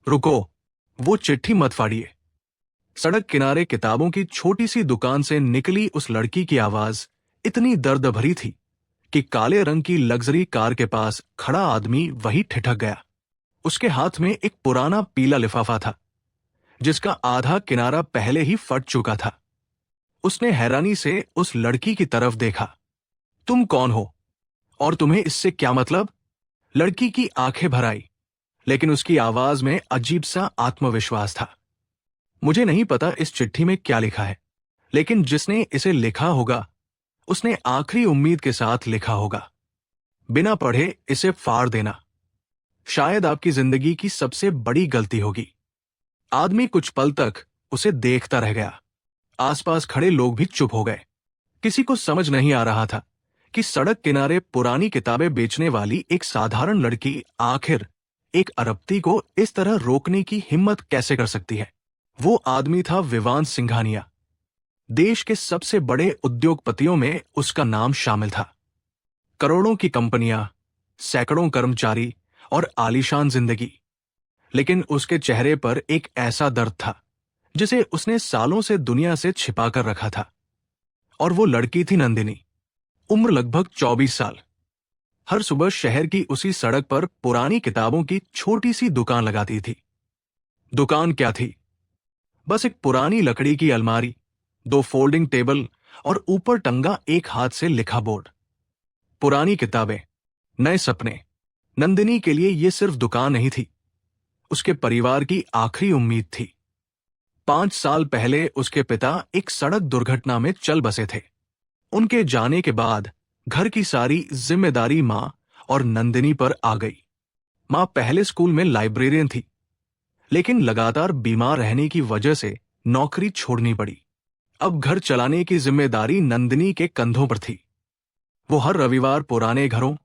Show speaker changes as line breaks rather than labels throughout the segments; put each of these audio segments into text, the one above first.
रुको, वो चिट्ठी मत फाड़िए। सड़क किनारे किताबों की छोटी सी दुकान से निकली उस लड़की की आवाज इतनी दर्द भरी थी कि काले रंग की लग्जरी कार के पास खड़ा आदमी वही ठिठक गया। उसके हाथ में एक पुराना पीला लिफाफा था जिसका आधा किनारा पहले ही फट चुका था। उसने हैरानी से उस लड़की की तरफ देखा। तुम कौन हो और तुम्हें इससे क्या मतलब? लड़की की आंखें भर आई, लेकिन उसकी आवाज में अजीब सा आत्मविश्वास था। मुझे नहीं पता इस चिट्ठी में क्या लिखा है, लेकिन जिसने इसे लिखा होगा उसने आखिरी उम्मीद के साथ लिखा होगा, बिना पढ़े इसे फाड़ देना शायद आपकी जिंदगी की सबसे बड़ी गलती होगी। आदमी कुछ पल तक उसे देखता रह गया। आसपास खड़े लोग भी चुप हो गए। किसी को समझ नहीं आ रहा था कि सड़क किनारे पुरानी किताबें बेचने वाली एक साधारण लड़की आखिर एक अरबती को इस तरह रोकने की हिम्मत कैसे कर सकती है। वो आदमी था विवांश सिंघानिया। देश के सबसे बड़े उद्योगपतियों में उसका नाम शामिल था। करोड़ों की कंपनियां, सैकड़ों कर्मचारी और आलीशान जिंदगी। लेकिन उसके चेहरे पर एक ऐसा दर्द था जिसे उसने सालों से दुनिया से छिपा कर रखा था। और वो लड़की थी नंदिनी, उम्र लगभग 24 साल। हर सुबह शहर की उसी सड़क पर पुरानी किताबों की छोटी सी दुकान लगाती थी। दुकान क्या थी? बस एक पुरानी लकड़ी की अलमारी, 2 फोल्डिंग टेबल और ऊपर टंगा एक हाथ से लिखा बोर्ड। पुरानी किताबें, नए सपने। नंदिनी के लिए यह सिर्फ दुकान नहीं थी, उसके परिवार की आखिरी उम्मीद थी। 5 साल पहले उसके पिता एक सड़क दुर्घटना में चल बसे थे। उनके जाने के बाद घर की सारी जिम्मेदारी मां और नंदिनी पर आ गई। मां पहले स्कूल में लाइब्रेरियन थी, लेकिन लगातार बीमार रहने की वजह से नौकरी छोड़नी पड़ी। अब घर चलाने की जिम्मेदारी नंदिनी के कंधों पर थी। वो हर रविवार पुराने घरों,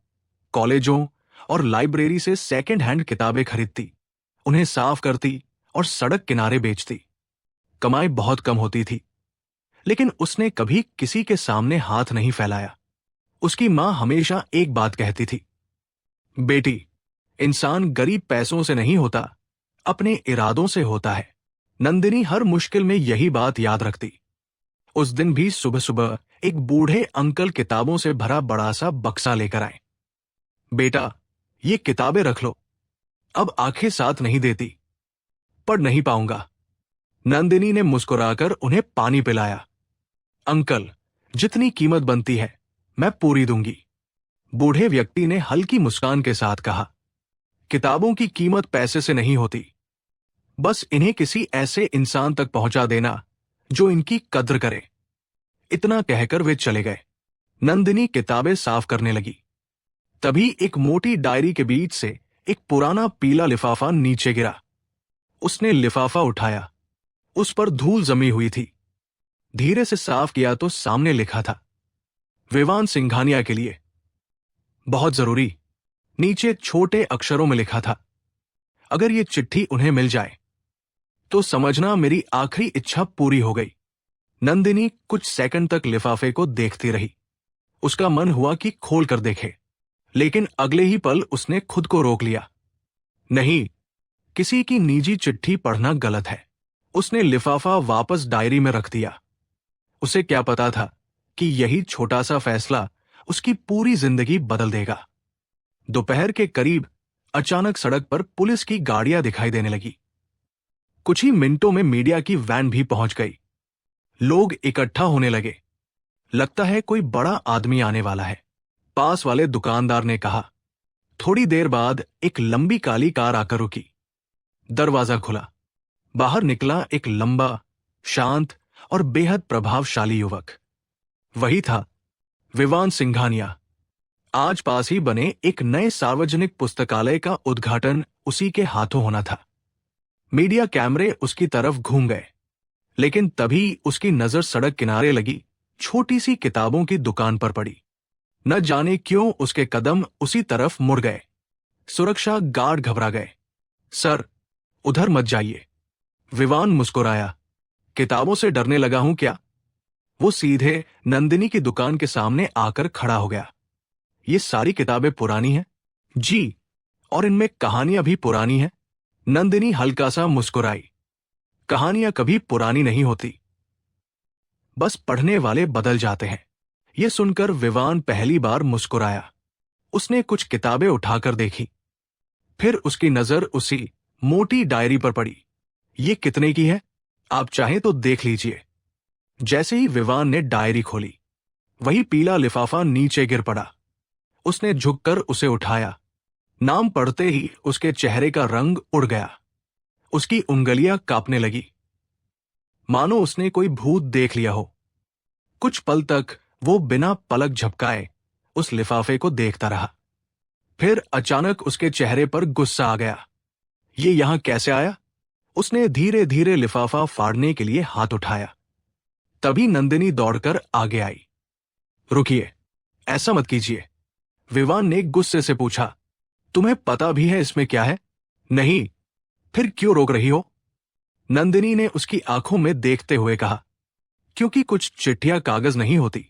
कॉलेजों और लाइब्रेरी से सेकेंड हैंड किताबें खरीदती, उन्हें साफ करती और सड़क किनारे बेचती। कमाई बहुत कम होती थी, लेकिन उसने कभी किसी के सामने हाथ नहीं फैलाया। उसकी मां हमेशा एक बात कहती थी, बेटी, इंसान गरीब पैसों से नहीं होता, अपने इरादों से होता है। नंदिनी हर मुश्किल में यही बात याद रखती। उस दिन भी सुबह सुबह एक बूढ़े अंकल किताबों से भरा बड़ा सा बक्सा लेकर आए। बेटा, ये किताबें रख लो। अब आंखें साथ नहीं देती। पढ़ नहीं पाऊंगा। नंदिनी ने मुस्कुराकर उन्हें पानी पिलाया। अंकल, जितनी कीमत बनती है मैं पूरी दूंगी। बूढ़े व्यक्ति ने हल्की मुस्कान के साथ कहा, किताबों की कीमत पैसे से नहीं होती, बस इन्हें किसी ऐसे इंसान तक पहुंचा देना जो इनकी कद्र करे। इतना कहकर वे चले गए। नंदिनी किताबें साफ करने लगी। तभी एक मोटी डायरी के बीच से एक पुराना पीला लिफाफा नीचे गिरा। उसने लिफाफा उठाया। उस पर धूल जमी हुई थी। धीरे से साफ किया तो सामने लिखा था, विवांश सिंघानिया के लिए, बहुत जरूरी। नीचे छोटे अक्षरों में लिखा था, अगर ये चिट्ठी उन्हें मिल जाए तो समझना मेरी आखिरी इच्छा पूरी हो गई। नंदिनी कुछ सेकंड तक लिफाफे को देखती रही। उसका मन हुआ कि खोल कर देखे, लेकिन अगले ही पल उसने खुद को रोक लिया। नहीं, किसी की निजी चिट्ठी पढ़ना गलत है। उसने लिफाफा वापस डायरी में रख दिया। उसे क्या पता था कि यही छोटा सा फैसला उसकी पूरी जिंदगी बदल देगा। दोपहर के करीब अचानक सड़क पर पुलिस की गाड़ियां दिखाई देने लगी। कुछ ही मिनटों में मीडिया की वैन भी पहुंच गई। लोग इकट्ठा होने लगे। लगता है कोई बड़ा आदमी आने वाला है, पास वाले दुकानदार ने कहा। थोड़ी देर बाद एक लंबी काली कार आकर रुकी। दरवाजा खुला। बाहर निकला एक लंबा, शांत और बेहद प्रभावशाली युवक। वही था विवांश सिंघानिया। आज पास ही बने एक नए सार्वजनिक पुस्तकालय का उद्घाटन उसी के हाथों होना था। मीडिया कैमरे उसकी तरफ घूम गए, लेकिन तभी उसकी नजर सड़क किनारे लगी छोटी सी किताबों की दुकान पर पड़ी। न जाने क्यों उसके कदम उसी तरफ मुड़ गए। सुरक्षा गार्ड घबरा गए। सर, उधर मत जाइए। विवान मुस्कुराया। किताबों से डरने लगा हूं क्या? वो सीधे नंदिनी की दुकान के सामने आकर खड़ा हो गया। ये सारी किताबें पुरानी हैं? जी, और इनमें कहानियां भी पुरानी हैं। नंदिनी हल्का सा मुस्कुराई। कहानियां कभी पुरानी नहीं होती, बस पढ़ने वाले बदल जाते हैं। यह सुनकर विवान पहली बार मुस्कुराया। उसने कुछ किताबें उठाकर देखी। फिर उसकी नजर उसी मोटी डायरी पर पड़ी। ये कितने की है? आप चाहें तो देख लीजिए। जैसे ही विवान ने डायरी खोली, वही पीला लिफाफा नीचे गिर पड़ा। उसने झुककर उसे उठाया। नाम पढ़ते ही उसके चेहरे का रंग उड़ गया। उसकी उंगलियां कांपने लगी, मानो उसने कोई भूत देख लिया हो। कुछ पल तक वो बिना पलक झपकाए उस लिफाफे को देखता रहा। फिर अचानक उसके चेहरे पर गुस्सा आ गया। ये यहां कैसे आया? उसने धीरे धीरे लिफाफा फाड़ने के लिए हाथ उठाया। तभी नंदिनी दौड़कर आगे आई। रुकिए, ऐसा मत कीजिए, विवान ने गुस्से से पूछा। तुम्हें पता भी है इसमें क्या है? नहीं। फिर क्यों रोक रही हो? नंदिनी ने उसकी आंखों में देखते हुए कहा। क्योंकि कुछ चिट्ठियां कागज नहीं होती,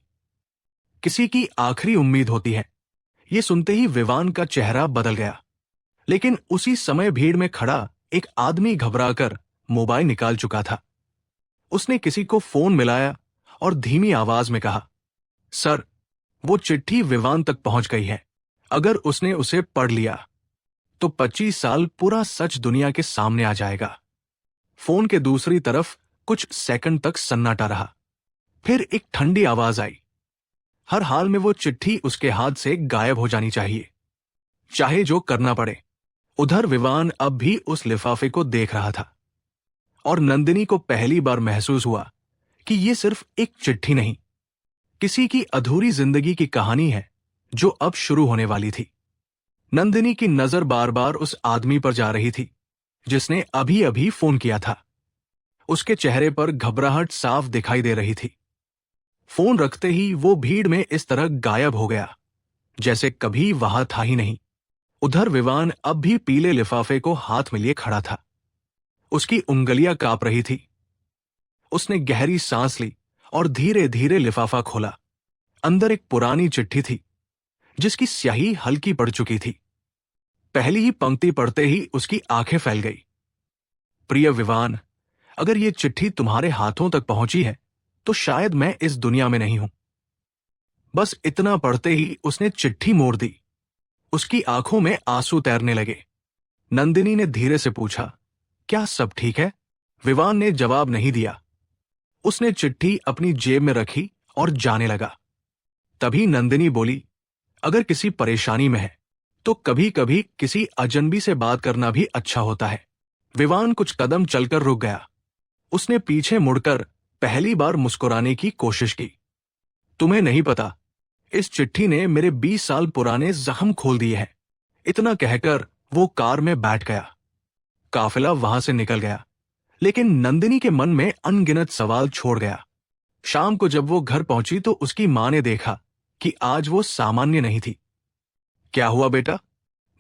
किसी की आखिरी उम्मीद होती है। ये सुनते ही विवान का चेहरा बदल गया। लेकिन उसी समय भीड़ में खड़ा एक आदमी घबराकर मोबाइल निकाल चुका था। उसने किसी को फोन मिलाया और धीमी आवाज में कहा, सर, वो चिट्ठी विवान तक पहुंच गई है। अगर उसने उसे पढ़ लिया तो 25 साल पूरा सच दुनिया के सामने आ जाएगा। फोन के दूसरी तरफ कुछ सेकंड तक सन्नाटा रहा। फिर एक ठंडी आवाज आई, हर हाल में वो चिट्ठी उसके हाथ से गायब हो जानी चाहिए, चाहे जो करना पड़े। उधर विवान अब भी उस लिफाफे को देख रहा था और नंदिनी को पहली बार महसूस हुआ कि ये सिर्फ एक चिट्ठी नहीं, किसी की अधूरी जिंदगी की कहानी है जो अब शुरू होने वाली थी। नंदिनी की नजर बार बार उस आदमी पर जा रही थी जिसने अभी अभी फोन किया था। उसके चेहरे पर घबराहट साफ दिखाई दे रही थी। फोन रखते ही वो भीड़ में इस तरह गायब हो गया जैसे कभी वहां था ही नहीं। उधर विवान अब भी पीले लिफाफे को हाथ में लिए खड़ा था। उसकी उंगलियां कांप रही थी। उसने गहरी सांस ली और धीरे धीरे लिफाफा खोला। अंदर एक पुरानी चिट्ठी थी जिसकी स्याही हल्की पड़ चुकी थी। पहली ही पंक्ति पढ़ते ही उसकी आंखें फैल गई। प्रिय विवान, अगर ये चिट्ठी तुम्हारे हाथों तक पहुंची है तो शायद मैं इस दुनिया में नहीं हूं। बस इतना पढ़ते ही उसने चिट्ठी मोड़ दी। उसकी आंखों में आंसू तैरने लगे। नंदिनी ने धीरे से पूछा, क्या सब ठीक है? विवान ने जवाब नहीं दिया। उसने चिट्ठी अपनी जेब में रखी और जाने लगा। तभी नंदिनी बोली, अगर किसी परेशानी में है तो कभी कभी किसी अजनबी से बात करना भी अच्छा होता है। विवान कुछ कदम चलकर रुक गया। उसने पीछे मुड़कर पहली बार मुस्कुराने की कोशिश की। तुम्हें नहीं पता, इस चिट्ठी ने मेरे 20 साल पुराने जख्म खोल दिए हैं। इतना कहकर वो कार में बैठ गया। काफिला वहां से निकल गया, लेकिन नंदिनी के मन में अनगिनत सवाल छोड़ गया। शाम को जब वो घर पहुंची तो उसकी मां ने देखा कि आज वो सामान्य नहीं थी। क्या हुआ बेटा?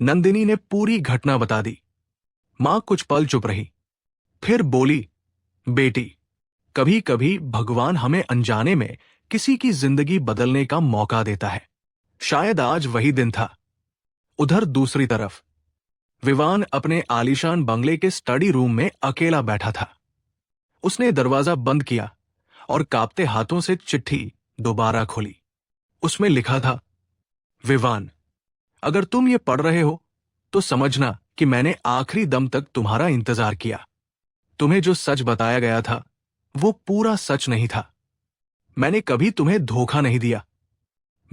नंदिनी ने पूरी घटना बता दी। मां कुछ पल चुप रही, फिर बोली, बेटी, कभी कभी भगवान हमें अनजाने में किसी की जिंदगी बदलने का मौका देता है। शायद आज वही दिन था। उधर दूसरी तरफ विवान अपने आलीशान बंगले के स्टडी रूम में अकेला बैठा था। उसने दरवाजा बंद किया और कांपते हाथों से चिट्ठी दोबारा खोली। उसमें लिखा था, विवान, अगर तुम ये पढ़ रहे हो तो समझना कि मैंने आखिरी दम तक तुम्हारा इंतजार किया। तुम्हें जो सच बताया गया था वो पूरा सच नहीं था। मैंने कभी तुम्हें धोखा नहीं दिया।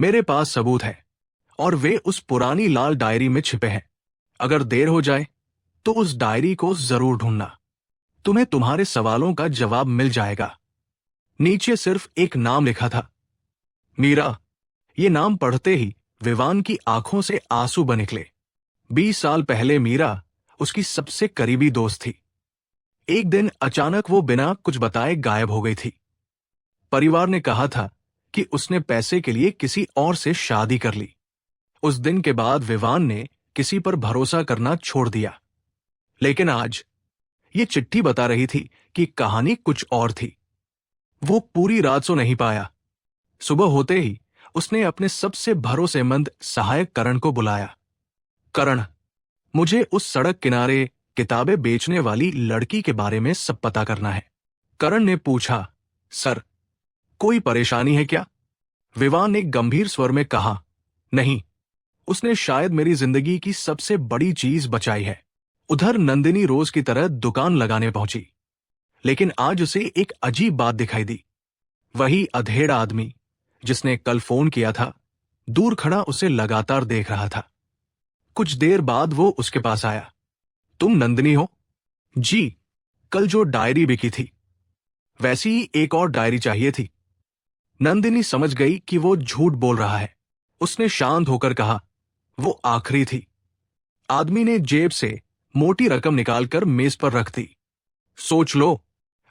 मेरे पास सबूत है और वे उस पुरानी लाल डायरी में छिपे हैं। अगर देर हो जाए तो उस डायरी को जरूर ढूंढना। तुम्हें तुम्हारे सवालों का जवाब मिल जाएगा। नीचे सिर्फ एक नाम लिखा था, मीरा। ये नाम पढ़ते ही विवान की आंखों से आंसू बह निकले। 20 साल पहले मीरा उसकी सबसे करीबी दोस्त थी। एक दिन अचानक वो बिना कुछ बताए गायब हो गई थी। परिवार ने कहा था कि उसने पैसे के लिए किसी और से शादी कर ली। उस दिन के बाद विवान ने किसी पर भरोसा करना छोड़ दिया। लेकिन आज ये चिट्ठी बता रही थी कि कहानी कुछ और थी। वो पूरी रात सो नहीं पाया। सुबह होते ही उसने अपने सबसे भरोसेमंद सहायक करण को बुलाया। करण, मुझे उस सड़क किनारे किताबें बेचने वाली लड़की के बारे में सब पता करना है। करण ने पूछा, सर, कोई परेशानी है क्या? विवान ने गंभीर स्वर में कहा, नहीं, उसने शायद मेरी जिंदगी की सबसे बड़ी चीज बचाई है। उधर नंदिनी रोज की तरह दुकान लगाने पहुंची, लेकिन आज उसे एक अजीब बात दिखाई दी। वही अधेड़ आदमी जिसने कल फोन किया था, दूर खड़ा उसे लगातार देख रहा था। कुछ देर बाद वो उसके पास आया। तुम नंदिनी हो? जी, कल जो डायरी बिकी थी, वैसी ही एक और डायरी चाहिए थी। नंदिनी समझ गई कि वो झूठ बोल रहा है। उसने शांत होकर कहा, वो आखिरी थी। आदमी ने जेब से मोटी रकम निकालकर मेज पर रख दी। सोच लो,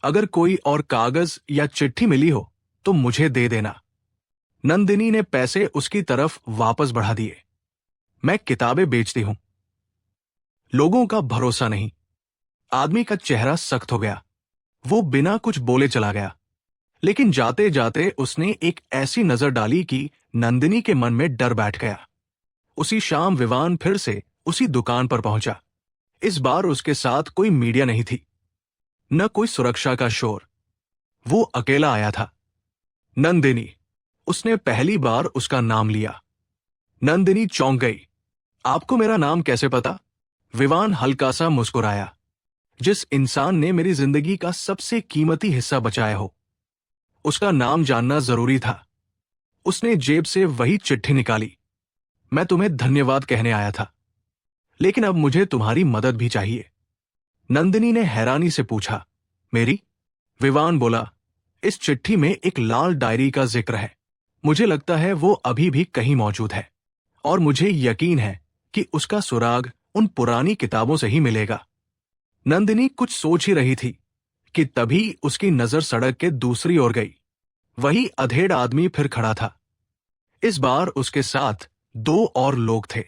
अगर कोई और कागज या चिट्ठी मिली हो तो मुझे दे देना। नंदिनी ने पैसे उसकी तरफ वापस बढ़ा दिए। मैं किताबें बेचती हूं। लोगों का भरोसा नहीं। आदमी का चेहरा सख्त हो गया। वो बिना कुछ बोले चला गया, लेकिन जाते जाते उसने एक ऐसी नजर डाली कि नंदिनी के मन में डर बैठ गया। उसी शाम विवान फिर से उसी दुकान पर पहुंचा। इस बार उसके साथ कोई मीडिया नहीं थी, न कोई सुरक्षा का शोर। वो अकेला आया था। नंदिनी, उसने पहली बार उसका नाम लिया। नंदिनी चौंक गई। आपको मेरा नाम कैसे पता? विवान हल्का सा मुस्कुराया। जिस इंसान ने मेरी जिंदगी का सबसे कीमती हिस्सा बचाया हो, उसका नाम जानना जरूरी था। उसने जेब से वही चिट्ठी निकाली। मैं तुम्हें धन्यवाद कहने आया था, लेकिन अब मुझे तुम्हारी मदद भी चाहिए। नंदिनी ने हैरानी से पूछा, मेरी? विवान बोला, इस चिट्ठी में एक लाल डायरी का जिक्र है। मुझे लगता है वो अभी भी कहीं मौजूद है, और मुझे यकीन है कि उसका सुराग उन पुरानी किताबों से ही मिलेगा। नंदिनी कुछ सोच ही रही थी कि तभी उसकी नजर सड़क के दूसरी ओर गई। वही अधेड़ आदमी फिर खड़ा था। इस बार उसके साथ दो और लोग थे।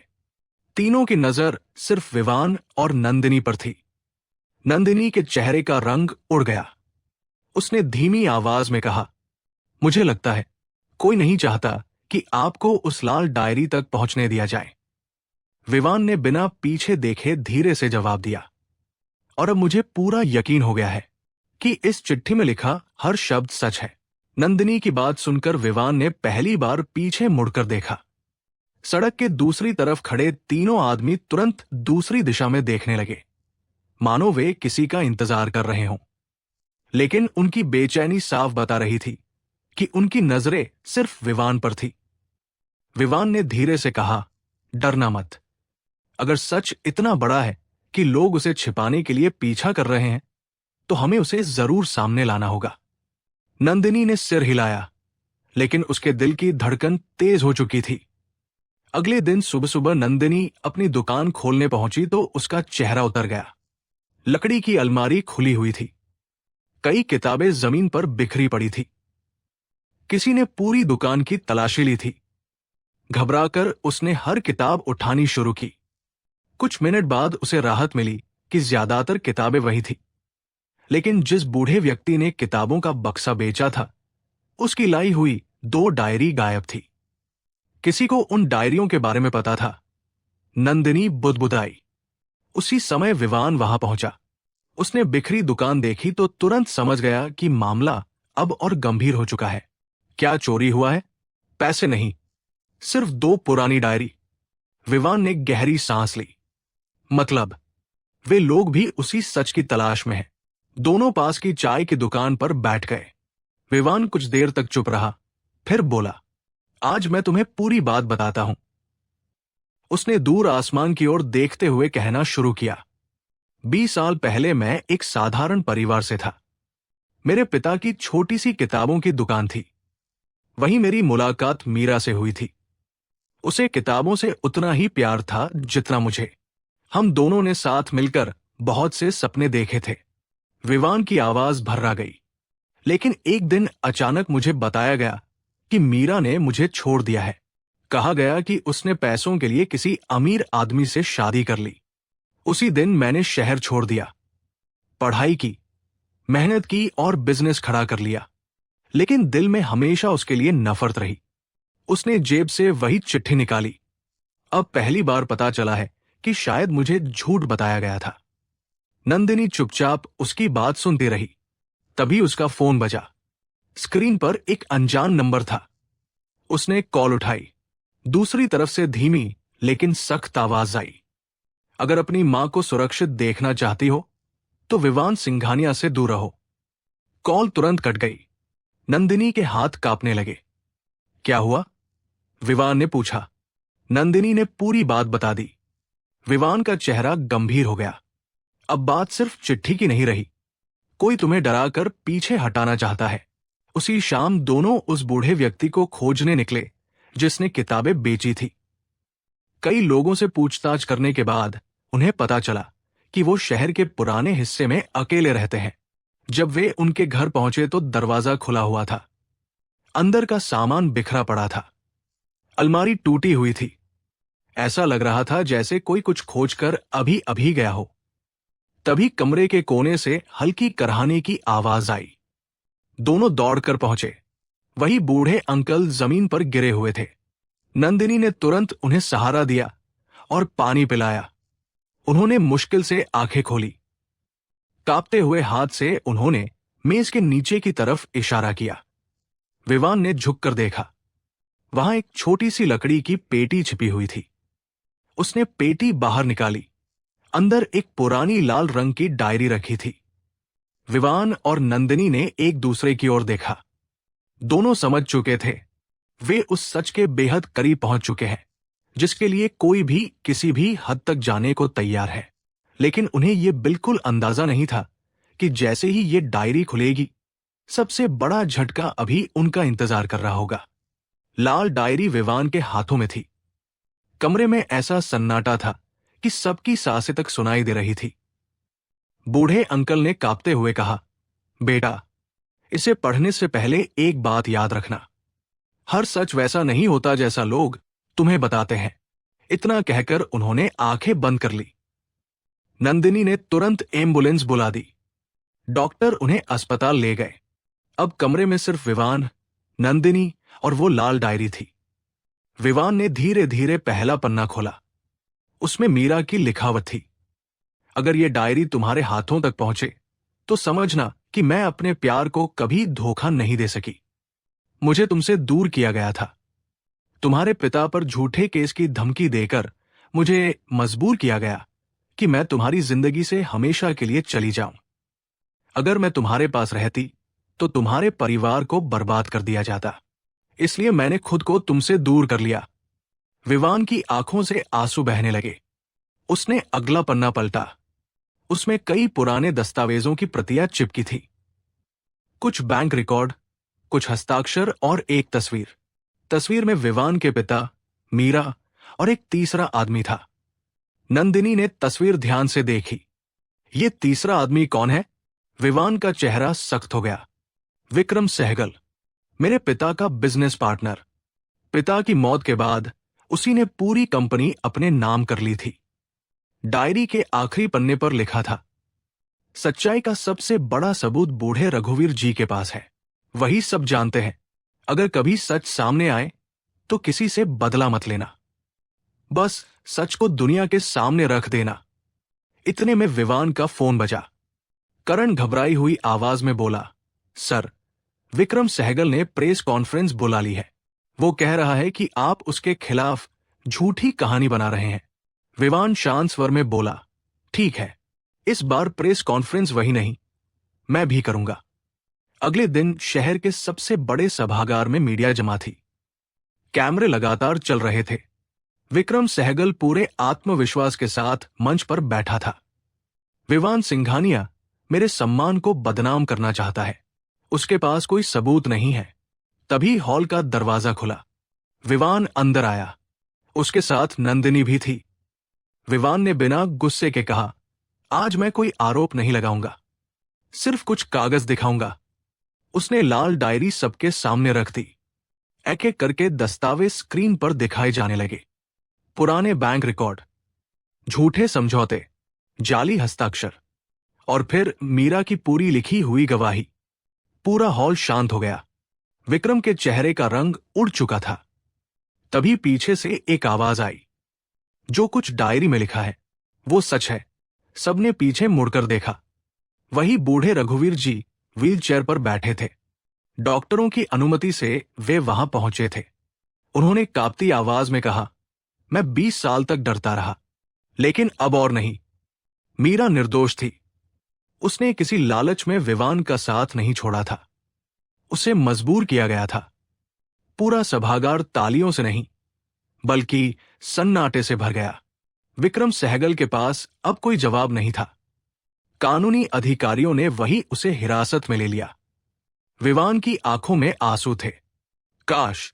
तीनों की नजर सिर्फ विवान और नंदिनी पर थी। नंदिनी के चेहरे का रंग उड़ गया। उसने धीमी आवाज में कहा, मुझे लगता है कोई नहीं चाहता कि आपको उस लाल डायरी तक पहुंचने दिया जाए। विवान ने बिना पीछे देखे धीरे से जवाब दिया, और अब मुझे पूरा यकीन हो गया है कि इस चिट्ठी में लिखा हर शब्द सच है। नंदिनी की बात सुनकर विवान ने पहली बार पीछे मुड़कर देखा। सड़क के दूसरी तरफ खड़े तीनों आदमी तुरंत दूसरी दिशा में देखने लगे, मानो वे किसी का इंतजार कर रहे हों। लेकिन उनकी बेचैनी साफ बता रही थी कि उनकी नजरें सिर्फ विवान पर थी। विवान ने धीरे से कहा, डरना मत। अगर सच इतना बड़ा है कि लोग उसे छिपाने के लिए पीछा कर रहे हैं, तो हमें उसे जरूर सामने लाना होगा। नंदिनी ने सिर हिलाया, लेकिन उसके दिल की धड़कन तेज हो चुकी थी। अगले दिन सुबह सुबह नंदिनी अपनी दुकान खोलने पहुंची तो उसका चेहरा उतर गया। लकड़ी की अलमारी खुली हुई थी। कई किताबें जमीन पर बिखरी पड़ी थी। किसी ने पूरी दुकान की तलाशी ली थी। घबराकर उसने हर किताब उठानी शुरू की। कुछ मिनट बाद उसे राहत मिली कि ज्यादातर किताबें वही थी, लेकिन जिस बूढ़े व्यक्ति ने किताबों का बक्सा बेचा था, उसकी लाई हुई 2 डायरी गायब थी। किसी को उन डायरियों के बारे में पता था। नंदिनी बुदबुदाई। उसी समय विवान वहां पहुंचा। उसने बिखरी दुकान देखी तो तुरंत समझ गया कि मामला अब और गंभीर हो चुका है। क्या चोरी हुआ है? पैसे नहीं, सिर्फ 2 पुरानी डायरी। विवान ने गहरी सांस ली। मतलब वे लोग भी उसी सच की तलाश में हैं। दोनों पास की चाय की दुकान पर बैठ गए। विवान कुछ देर तक चुप रहा, फिर बोला, आज मैं तुम्हें पूरी बात बताता हूं। उसने दूर आसमान की ओर देखते हुए कहना शुरू किया। 20 साल पहले मैं एक साधारण परिवार से था। मेरे पिता की छोटी सी किताबों की दुकान थी। वहीं मेरी मुलाकात मीरा से हुई थी। उसे किताबों से उतना ही प्यार था जितना मुझे। हम दोनों ने साथ मिलकर बहुत से सपने देखे थे। विवान की आवाज भर्रा गई। लेकिन एक दिन अचानक मुझे बताया गया कि मीरा ने मुझे छोड़ दिया है। कहा गया कि उसने पैसों के लिए किसी अमीर आदमी से शादी कर ली। उसी दिन मैंने शहर छोड़ दिया, पढ़ाई की, मेहनत की और बिजनेस खड़ा कर लिया। लेकिन दिल में हमेशा उसके लिए नफरत रही। उसने जेब से वही चिट्ठी निकाली। अब पहली बार पता चला है कि शायद मुझे झूठ बताया गया था। नंदिनी चुपचाप उसकी बात सुनती रही। तभी उसका फोन बजा। स्क्रीन पर एक अनजान नंबर था। उसने कॉल उठाई। दूसरी तरफ से धीमी लेकिन सख्त आवाज आई। अगर अपनी मां को सुरक्षित देखना चाहती हो तो विवान सिंघानिया से दूर रहो। कॉल तुरंत कट गई। नंदिनी के हाथ कांपने लगे। क्या हुआ? विवान ने पूछा। नंदिनी ने पूरी बात बता दी। विवान का चेहरा गंभीर हो गया। अब बात सिर्फ चिट्ठी की नहीं रही। कोई तुम्हें डराकर पीछे हटाना चाहता है। उसी शाम दोनों उस बूढ़े व्यक्ति को खोजने निकले जिसने किताबें बेची थी। कई लोगों से पूछताछ करने के बाद उन्हें पता चला कि वो शहर के पुराने हिस्से में अकेले रहते हैं। जब वे उनके घर पहुंचे तो दरवाजा खुला हुआ था। अंदर का सामान बिखरा पड़ा था। अलमारी टूटी हुई थी। ऐसा लग रहा था जैसे कोई कुछ खोजकर अभी अभी गया हो। तभी कमरे के कोने से हल्की करहाने की आवाज आई। दोनों दौड़कर पहुंचे। वही बूढ़े अंकल जमीन पर गिरे हुए थे। नंदिनी ने तुरंत उन्हें सहारा दिया और पानी पिलाया। उन्होंने मुश्किल से आंखें खोली। कांपते हुए हाथ से उन्होंने मेज के नीचे की तरफ इशारा किया। विवान ने झुककर देखा। वहां एक छोटी सी लकड़ी की पेटी छिपी हुई थी। उसने पेटी बाहर निकाली। अंदर एक पुरानी लाल रंग की डायरी रखी थी। विवान और नंदिनी ने एक दूसरे की ओर देखा। दोनों समझ चुके थे। वे उस सच के बेहद करीब पहुंच चुके हैं जिसके लिए कोई भी किसी भी हद तक जाने को तैयार है। लेकिन उन्हें यह बिल्कुल अंदाजा नहीं था कि जैसे ही ये डायरी खुलेगी सबसे बड़ा झटका अभी उनका इंतजार कर रहा होगा। लाल डायरी विवान के हाथों में थी। कमरे में ऐसा सन्नाटा था कि सबकी सांसें तक सुनाई दे रही थी। बूढ़े अंकल ने कांपते हुए कहा, बेटा, इसे पढ़ने से पहले एक बात याद रखना। हर सच वैसा नहीं होता जैसा लोग तुम्हें बताते हैं। इतना कहकर उन्होंने आंखें बंद कर ली। नंदिनी ने तुरंत एम्बुलेंस बुला दी। डॉक्टर उन्हें अस्पताल ले गए। अब कमरे में सिर्फ विवान, नंदिनी और वो लाल डायरी थी। विवान ने धीरे धीरे पहला पन्ना खोला। उसमें मीरा की लिखावट थी। अगर ये डायरी तुम्हारे हाथों तक पहुंचे तो समझना कि मैं अपने प्यार को कभी धोखा नहीं दे सकी। मुझे तुमसे दूर किया गया था। तुम्हारे पिता पर झूठे केस की धमकी देकर मुझे मजबूर किया गया कि मैं तुम्हारी जिंदगी से हमेशा के लिए चली जाऊं। अगर मैं तुम्हारे पास रहती तो तुम्हारे परिवार को बर्बाद कर दिया जाता। इसलिए मैंने खुद को तुमसे दूर कर लिया। विवान की आंखों से आंसू बहने लगे। उसने अगला पन्ना पलटा। उसमें कई पुराने दस्तावेजों की प्रतियां चिपकी थी। कुछ बैंक रिकॉर्ड, कुछ हस्ताक्षर और एक तस्वीर। तस्वीर में विवान के पिता, मीरा और एक तीसरा आदमी था। नंदिनी ने तस्वीर ध्यान से देखी। ये तीसरा आदमी कौन है? विवान का चेहरा सख्त हो गया। विक्रम सहगल, मेरे पिता का बिजनेस पार्टनर। पिता की मौत के बाद उसी ने पूरी कंपनी अपने नाम कर ली थी। डायरी के आखिरी पन्ने पर लिखा था, सच्चाई का सबसे बड़ा सबूत बूढ़े रघुवीर जी के पास है। वही सब जानते हैं। अगर कभी सच सामने आए तो किसी से बदला मत लेना। बस सच को दुनिया के सामने रख देना। इतने में विवान का फोन बजा। करण घबराई हुई आवाज में बोला, सर, विक्रम सहगल ने प्रेस कॉन्फ्रेंस बुला ली है। वो कह रहा है कि आप उसके खिलाफ झूठी कहानी बना रहे हैं। विवान शांत स्वर में बोला, ठीक है, इस बार प्रेस कॉन्फ्रेंस वही नहीं, मैं भी करूंगा। अगले दिन शहर के सबसे बड़े सभागार में मीडिया जमा थी। कैमरे लगातार चल रहे थे। विक्रम सहगल पूरे आत्मविश्वास के साथ मंच पर बैठा था। विवान सिंघानिया मेरे सम्मान को बदनाम करना चाहता है। उसके पास कोई सबूत नहीं है। तभी हॉल का दरवाजा खुला। विवान अंदर आया। उसके साथ नंदिनी भी थी। विवान ने बिना गुस्से के कहा, आज मैं कोई आरोप नहीं लगाऊंगा, सिर्फ कुछ कागज दिखाऊंगा। उसने लाल डायरी सबके सामने रख दी। एक एक करके दस्तावेज स्क्रीन पर दिखाए जाने लगे। पुराने बैंक रिकॉर्ड, झूठे समझौते, जाली हस्ताक्षर और फिर मीरा की पूरी लिखी हुई गवाही। पूरा हॉल शांत हो गया। विक्रम के चेहरे का रंग उड़ चुका था। तभी पीछे से एक आवाज आई, जो कुछ डायरी में लिखा है वो सच है। सबने पीछे मुड़कर देखा। वही बूढ़े रघुवीर जी व्हीलचेयर पर बैठे थे। डॉक्टरों की अनुमति से वे वहां पहुंचे थे। उन्होंने कांपती आवाज में कहा, मैं 20 साल तक डरता रहा, लेकिन अब और नहीं। मीरा निर्दोष थी। उसने किसी लालच में विवान का साथ नहीं छोड़ा था। उसे मजबूर किया गया था। पूरा सभागार तालियों से नहीं, बल्कि सन्नाटे से भर गया। विक्रम सहगल के पास अब कोई जवाब नहीं था। कानूनी अधिकारियों ने वही उसे हिरासत में ले लिया। विवान की आंखों में आंसू थे। काश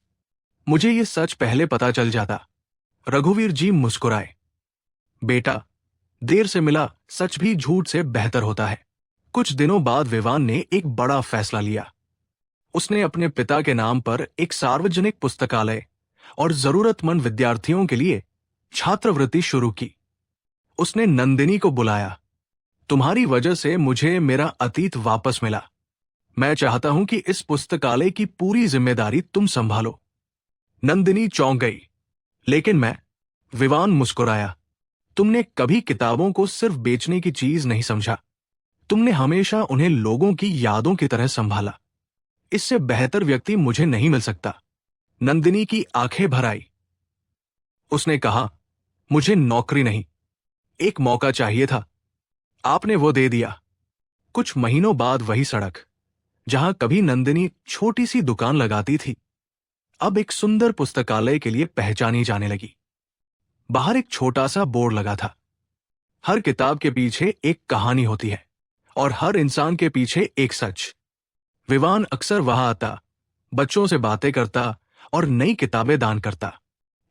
मुझे ये सच पहले पता चल जाता। रघुवीर जी मुस्कुराए। बेटा, देर से मिला सच भी झूठ से बेहतर होता है। कुछ दिनों बाद विवान ने एक बड़ा फैसला लिया। उसने अपने पिता के नाम पर एक सार्वजनिक पुस्तकालय और जरूरतमंद विद्यार्थियों के लिए छात्रवृत्ति शुरू की। उसने नंदिनी को बुलाया। तुम्हारी वजह से मुझे मेरा अतीत वापस मिला। मैं चाहता हूं कि इस पुस्तकालय की पूरी जिम्मेदारी तुम संभालो। नंदिनी चौंक गई। लेकिन मैं, विवान मुस्कुराया, तुमने कभी किताबों को सिर्फ बेचने की चीज नहीं समझा। तुमने हमेशा उन्हें लोगों की यादों की तरह संभाला। इससे बेहतर व्यक्ति मुझे नहीं मिल सकता। नंदिनी की आंखें भर आई। उसने कहा, मुझे नौकरी नहीं, एक मौका चाहिए था। आपने वो दे दिया। कुछ महीनों बाद वही सड़क, जहां कभी नंदिनी छोटी सी दुकान लगाती थी, अब एक सुंदर पुस्तकालय के लिए पहचानी जाने लगी। बाहर एक छोटा सा बोर्ड लगा था। हर किताब के पीछे एक कहानी होती है और हर इंसान के पीछे एक सच। विवान अक्सर वहां आता, बच्चों से बातें करता और नई किताबें दान करता।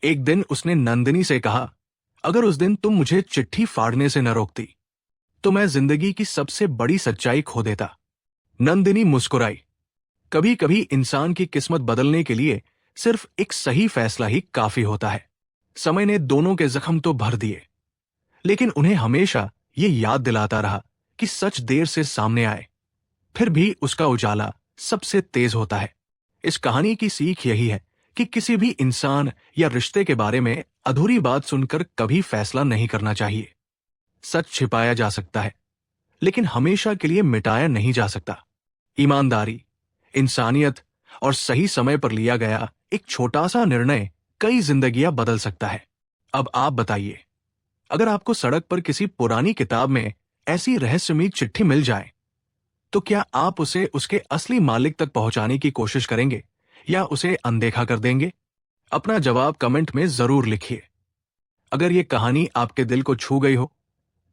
एक दिन उसने नंदिनी से कहा, अगर उस दिन तुम मुझे चिट्ठी फाड़ने से न रोकती तो मैं जिंदगी की सबसे बड़ी सच्चाई खो देता। नंदिनी मुस्कुराई। कभी कभी इंसान की किस्मत बदलने के लिए सिर्फ एक सही फैसला ही काफी होता है। समय ने दोनों के जख्म तो भर दिए, लेकिन उन्हें हमेशा ये याद दिलाता रहा कि सच देर से सामने आए, फिर भी उसका उजाला सबसे तेज होता है। इस कहानी की सीख यही है कि किसी भी इंसान या रिश्ते के बारे में अधूरी बात सुनकर कभी फैसला नहीं करना चाहिए। सच छिपाया जा सकता है, लेकिन हमेशा के लिए मिटाया नहीं जा सकता। ईमानदारी, इंसानियत और सही समय पर लिया गया एक छोटा सा निर्णय कई जिंदगियां बदल सकता है। अब आप बताइए, अगर आपको सड़क पर किसी पुरानी किताब में ऐसी रहस्यमयी चिट्ठी मिल जाए, तो क्या आप उसे उसके असली मालिक तक पहुंचाने की कोशिश करेंगे या उसे अनदेखा कर देंगे? अपना जवाब कमेंट में जरूर लिखिए। अगर ये कहानी आपके दिल को छू गई हो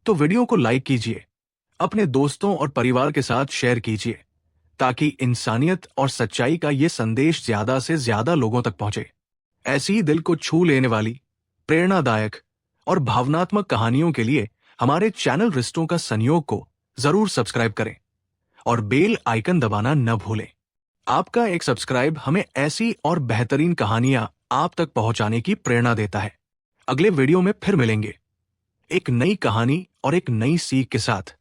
तो वीडियो को लाइक कीजिए, अपने दोस्तों और परिवार के साथ शेयर कीजिए, ताकि इंसानियत और सच्चाई का ये संदेश ज्यादा से ज्यादा लोगों तक पहुंचे। ऐसी ही दिल को छू लेने वाली, प्रेरणादायक और भावनात्मक कहानियों के लिए हमारे चैनल रिश्तों का संयोग को जरूर सब्सक्राइब करें और बेल आइकन दबाना न भूलें। आपका एक सब्सक्राइब हमें ऐसी और बेहतरीन कहानियां आप तक पहुंचाने की प्रेरणा देता है। अगले वीडियो में फिर मिलेंगे, एक नई कहानी और एक नई सीख के साथ।